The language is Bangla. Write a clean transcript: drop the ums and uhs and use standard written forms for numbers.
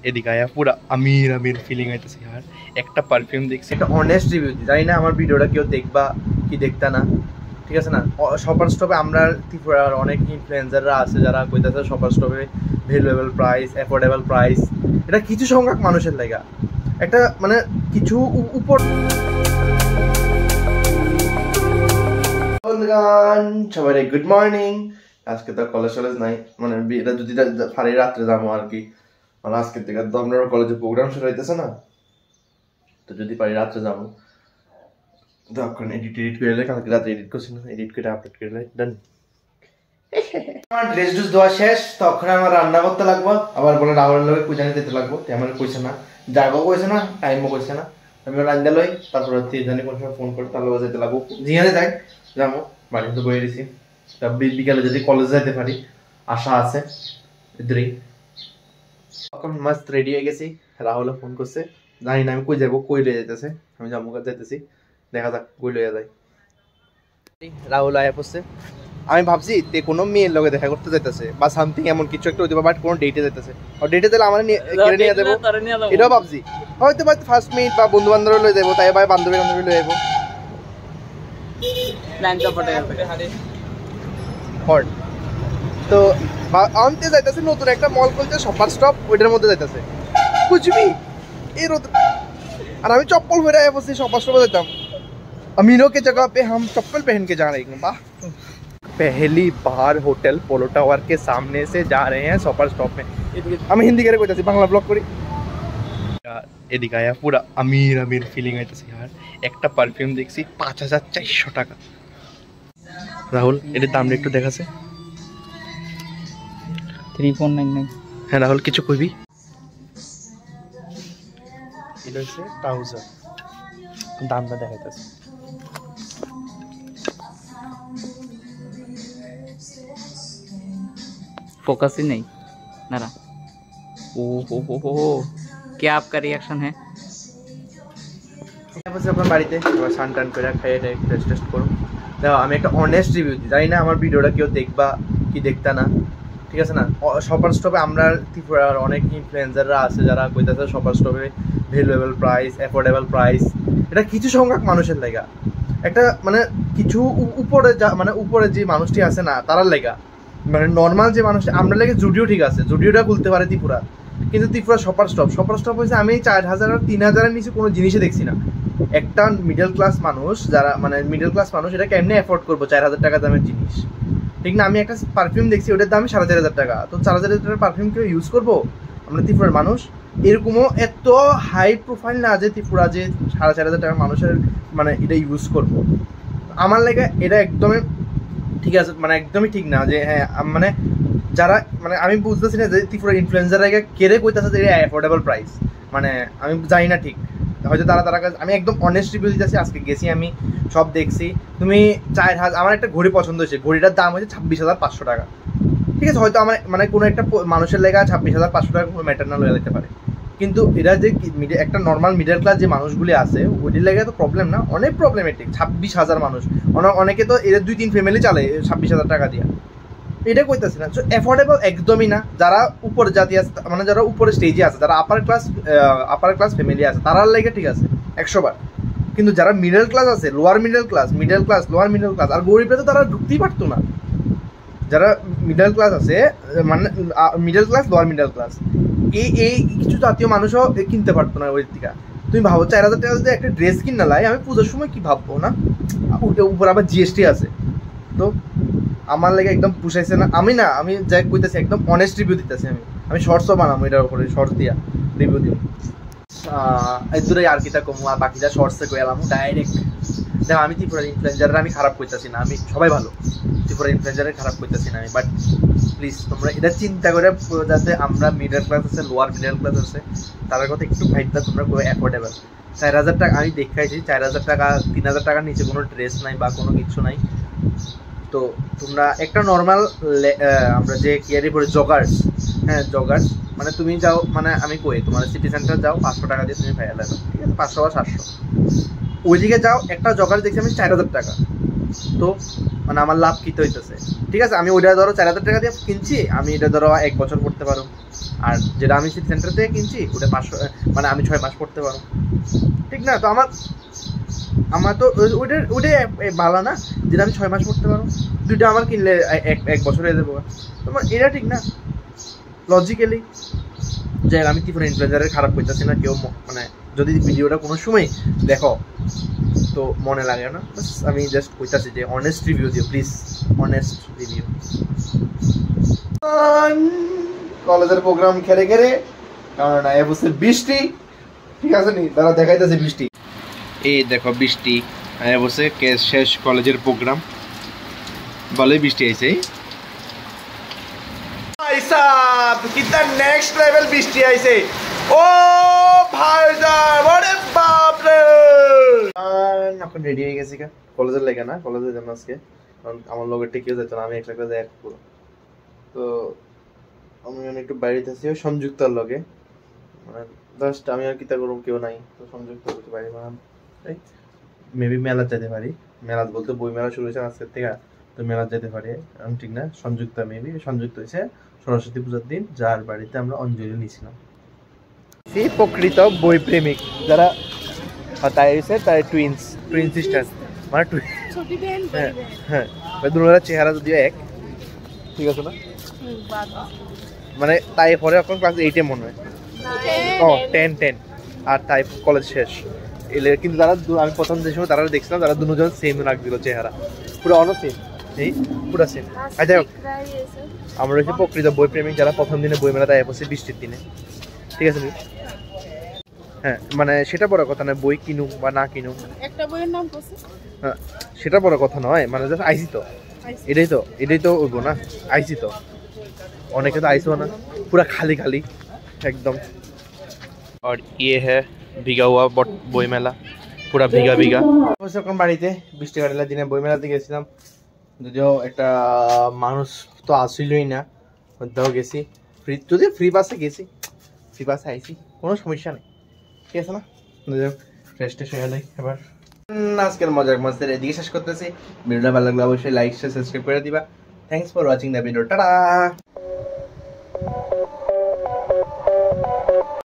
এদিকে আয়া পুরো আমির আমির ফিলিং আইতেছে यार একটা পারফিউম দেখছি একটা অনেস্ট রিভিউ দিই জানি না আমার ভিডিওটা কেউ দেখবা কি দেখতা না ঠিক আছে না শপার স্টপে আমরা ত্রিপুরার অনেক ইনফ্লুয়েন্সাররা আছে যারা কইতাছে শপার স্টপে ভ্যালুয়েবল প্রাইস অ্যাফোর্ডেবল প্রাইস এটা কিছু সংখ্যক মানুষের লাগা একটা মানে কিছু উপর সবাই গুড মর্নিং আজকে তো কলেজ নাই মানে এটা যদি ফারি রাত্রে যাবো আর কি মানে আজকের থেকে তো আপনার কলেজে প্রোগ্রাম শুরু হইতেছে না তো যদি পারি রাত্রে যাবো তখন এডিট করে কালকে রাতে এডিট করছি না এডিট করে আপলোড করে ডান আমার ড্রেস ডুস দেওয়া শেষ তখন আমার রান্না করতে লাগবো আবার বলে রাহুলের লোকে পূজানি দিতে লাগবো আমার কইছে না যাবো কইছে না টাইমও কইছে না আমি রান্না লই তারপর জানি কোন সময় ফোন করে তার লোক যেতে লাগবো জিয়ানে যাই যাবো বাড়িতে তো বয়ে দিছি বিকালে যদি কলেজে যেতে পারি আশা আছে এদুরি এখন মাস্ট রেডি হয়ে গেছি রাহুল ফোন করছে জানি না আমি কই যাবো কই লয়ে যাইতেছে আমি জাম্মু কাজ যাইতেছি দেখা যাক কই লয়ে যায় রাহুল আয়া পড়ছে আমি ভাবছি তে কোনো মেয়ের লগে দেখা করতে যাইতেছে বা সামথিং এমন কিছু একটা হইতে পারে বাট কোনো ডেটে যাইতেছে আর ডেটে দিলে আমার কেড়ে নিয়ে যাবো এটাও ভাবছি হয়তো বা ফার্স্ট মিনিট বা বন্ধু বান্ধব লয়ে যাবো তাই ভাই বান্ধবী লয়ে যাবো তো আনতে যাইতেছে নতুন একটা মল খুলছে শপার স্টপ ওইটার মধ্যে যাইতেছে বুঝবি এর আর আমি चप्पल पहने आया बस शॉपर स्टॉप जाता हूँ अमीनों के जगह पे हम चप्पल पहन के जा रहे हैं वाह पहली बार होटल पोलो टावर के सामने से जा रहे हैं शॉपर स्टॉप में हम हिंदी करे कोई बांग्ला ब्लॉग करी এদিকে আয়া পুরো আমির আমির ফিলিং আইতেছে यार একটা পারফিউম দেখছি 5400 টাকা রাহুল এর দামটা একটু দেখাছে 3499 হ্যাঁ রাহুল কিছু কইবি এটা হচ্ছে ট্রাউজার দামটা দেখাইতেছে फोकस ही नहीं नारा ओ हो क्या आपका रिएक्शन है আপনার বাড়িতে আবার সান টান করে খাইয়ে টেস্ট করুন দেখো আমি একটা অনেস্ট রিভিউ দিই জানি না আমার ভিডিওটা কেউ দেখবা কি দেখতা না ঠিক আছে না শপার স্টপে আমরা ত্রিপুরার অনেক ইনফ্লুয়েন্সাররা আছে যারা কইতাছে শপার স্টপে ভ্যালুয়েবল প্রাইস অ্যাফোর্ডেবল প্রাইস এটা কিছু সংখ্যক মানুষের লাগা একটা মানে কিছু উপরে মানে উপরে যে মানুষটি আছে না তারার লাগা মানে নর্মাল যে মানুষটি আমরা লাগে জুডিও ঠিক আছে জুডিওটা খুলতে পারে ত্রিপুরা কিন্তু ত্রিপুরা শপার স্টপ হয়েছে আমি 4000 আর 3000-এর নিচে কোনো জিনিসই দেখছি না একটা মিডল ক্লাস মানুষ যারা মানে মিডল ক্লাস মানুষ এটা কেমনে অ্যাফোর্ড করবো 4000 টাকা দামের জিনিস ঠিক না আমি একটা পারফিউম দেখছি ওটার দাম 4500 টাকা তো 4000 টাকার পারফিউম কেউ ইউজ করবো আমরা ত্রিপুরার মানুষ এরকমও এত হাই প্রোফাইল না যে ত্রিপুরা যে 4500 টাকার মানুষের মানে এটা ইউজ করবো আমার লাগে এটা একদমই ঠিক আছে মানে একদমই ঠিক না যে হ্যাঁ মানে যারা মানে আমি বুঝতেছি না যে ত্রিপুরা ইনফ্লুয়েন্সাররা কেড়ে কইতেছে যে এটা অ্যাফোর্ডেবল প্রাইস মানে আমি জানি না ঠিক হয়তো তারা আমি একদম অনেস্ট রিভিউ দিতেছি আজকে গেছি আমি সব দেখছি তুমি 4000 আমার একটা ঘড়ি পছন্দ হয়েছে ঘড়িটার দাম হচ্ছে 26500 টাকা ঠিক আছে হয়তো আমার মানে কোনো একটা মানুষের লেগা 26500 টাকা কোনো ম্যাটার না লয়ে যেতে পারে কিন্তু এরা যে একটা নর্মাল মিডল ক্লাস যে মানুষগুলি আছে ওইটির লেগে তো প্রবলেম না অনেক প্রবলেমেটিক 26000 মানুষ অনেকে তো এদের 2-3 ফ্যামিলি চালে 26000 টাকা দিয়ে এটা কইতেছি না সো অ্যাফোর্ডেবল একদমই না যারা উপরে জাতি আছে মানে যারা উপরে স্টেজে আছে যারা আপার ক্লাস ফ্যামিলি আছে তারার লাগে ঠিক আছে 100 বার কিন্তু যারা মিডল ক্লাস আছে lower middle class lower middle class আর গরিবরা তো তারা ঢুকতেই পারতো না যারা মিডল ক্লাস আছে মানে middle class lower middle class এই কিছু জাতীয় মানুষও কিনতে পারতো না ওই থেকে তুমি ভাবো 4000 টাকা যদি একটা ড্রেস কিনা লাই আমি পুজোর সময় কি ভাববো না উপর আবার জিএসটি আছে তো আমার লাগে একদম পুষাইছে না আমি যাই কইতেছি একদম অনেস্ট রিভিউ দিতেছি আমি শর্টসও বানাবো এটার উপরে শর্টস দিয়া রিভিউ দিব এই দূরে আর কিটা কমু আর বাকিটা শর্টসে কই এলাম ডাইরেক্ট দেখো আমি ত্রিপুরার ইনফ্লুয়েন্সাররা আমি খারাপ কইতাছি না আমি সবাই ভালো ত্রিপুরার ইনফ্লুয়েন্সারে খারাপ কইতাছি না আমি বাট প্লিজ তোমরা এটা চিন্তা করে যাতে আমরা মিডল ক্লাস আছে লোয়ার মিডল ক্লাস আছে তাদের কথা একটু ভাইটা তোমরা অ্যাফোর্ডেবল 4000 টাকা আমি দেখাইছি 4000 টাকা 3000 টাকার নিচে কোনো ড্রেস নাই বা কোনো কিছু নাই তো তোমরা একটা নর্মাল আমরা যে কেয়ারি পরে জগার্স হ্যাঁ জগার্স মানে তুমি যাও মানে আমি কই তোমার সিটি সেন্টার যাও 500 টাকা দিয়ে তুমি পাই যাবে ঠিক আছে 500 বা 700 ওইদিকে যাও একটা জগার্স দেখছি আমি 4000 টাকা তো মানে আমার লাভ কি হইতেছে? ঠিক আছে, আমি ওইটা ধরো 4000 টাকা দিয়ে কিনছি, আমি এটা ধরো 1 বছর পড়তে পারো, আর যেটা আমি সিটি সেন্টার থেকে কিনছি ওটা 500, মানে আমি 6 মাস পড়তে পারো, ঠিক না? তো আমার তো ওইটাই ভালো না, যেটা আমি 6 মাস পড়তে পারো, দুইটা আমার কিনলে 1 বছর হয়ে যাবো। তোমার এটা ঠিক না লজিক্যালি? যে আমি ত্রিপুরা ইনফ্লুয়েন্সারের খারাপ করতেছি না, কেউ মানে যদি ভিডিওটা কোনো সময় দেখো তো মনে লাগে না, আমি জাস্ট কইতাছি যে অনেস্ট রিভিউ দিও প্লিজ, অনেস্ট রিভিউ। কলেজের প্রোগ্রাম খেলে খেলে, কারণ এবছর বৃষ্টি, ঠিক আছে নি, তারা দেখাইতেছে বৃষ্টি, এই দেখো বৃষ্টি, এবছর শেষ কলেজের প্রোগ্রাম, বলে বৃষ্টি আইছে। ভাই সাহেব কিतना নেক্সট লেভেল বৃষ্টি আইছে, ও ভাই সাহেব, আরে বাপ রে। এখন রেডি হয়ে গেছি কলেজের লেগে না, কলেজে যাবো আজকে, কারণ আমার লগের কেউ যেত না, আমি একলা করে যাই পুরো। তো আমি একটু বাইরে আছি সংযুক্তার লগে, মানে জাস্ট আমি আর কিতা করব, কেউ নাই, তো সংযুক্ত করতে পারি না, মেবি মেলা যেতে পারি। মেলা বলতে বই মেলা শুরু হয়েছে আজকের থেকে, তো মেলা যেতে পারি, ঠিক না? সংযুক্তা মেবি সংযুক্ত হয়েছে সরস্বতী পূজার দিন, যার বাড়িতে আমরা অঞ্জলি নিয়েছিলাম। সেই প্রকৃত বই প্রেমিক যারা, তাই হয়েছে তাই টুইন সিস্টার, মানে হ্যাঁ হ্যাঁ, দুজনের চেহারা যদিও এক, ঠিক আছে না? মানে তাই পরে এখন ক্লাস 8-এ মনে হয়, ও 10 আর তাই কলেজ শেষ এলে, কিন্তু তারা আমি প্রথম যে সময় তারা দেখছিলাম, তারা দুজন সেম রাখছিল চেহারা, পুরো অন সেম, এই পুরো সেম। আচ্ছা আমরা হচ্ছে প্রকৃত বই প্রেমিক যারা প্রথম দিনে বই মেলা তাই বসে বৃষ্টির দিনে, ঠিক আছে? হ্যাঁ, মানে সেটা বড় কথা নয়, বই কিনুক বা না কিনুক, একটা বইয়ের নাম কইছে, হ্যাঁ সেটা বড় কথা নয়, মানে জাস্ট আইসি তো, এটাই তো উঠবো না, আইসি তো, অনেকে তো আইসো না, পুরা খালি খালি एकदम। और ये है भीगा हुआ বই মেলা, পুরা ভিগা এখন বাড়িতে বৃষ্টি কাটালে দিনে বই মেলাতে গেছিলাম, যদিও একটা মানুষ তো আসিলই না, কোথাও গেছি যদি ফ্রি বাসে গেছি, ফ্রি বাসে আইসি, কোনো সমস্যা নেই, ঠিক আছে না? ফ্রেশ ট্রেশ হয়ে নেই এবার। আজকের মজার মজাদের এদিকে শেষ করতেছি। ভিডিওটা ভালো লাগলে অবশ্যই লাইক শেয়ার সাবস্ক্রাইব করে দিবা। Thanks for watching the video, tata.